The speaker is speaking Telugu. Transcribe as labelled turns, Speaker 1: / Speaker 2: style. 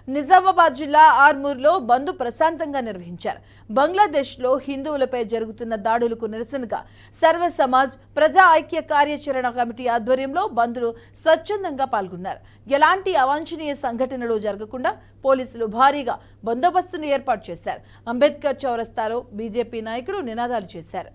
Speaker 1: నిజామాబాద్ జిల్లా ఆర్మూర్లో బంద్ ప్రశాంతంగా నిర్వహించారు. బంగ్లాదేశ్లో హిందువులపై జరుగుతున్న దాడులకు నిరసనగా సర్వ సమాజ్ ప్రజా ఐక్య కార్యాచరణ కమిటీ ఆధ్వర్యంలో బంద్లో స్వచ్ఛందంగా పాల్గొన్నారు. ఎలాంటి అవాంఛనీయ సంఘటనలు జరగకుండా పోలీసులు భారీగా బందోబస్తును ఏర్పాటు చేశారు. అంబేద్కర్ చౌరస్తాలో బీజేపీ నాయకులు నినాదాలు చేశారు.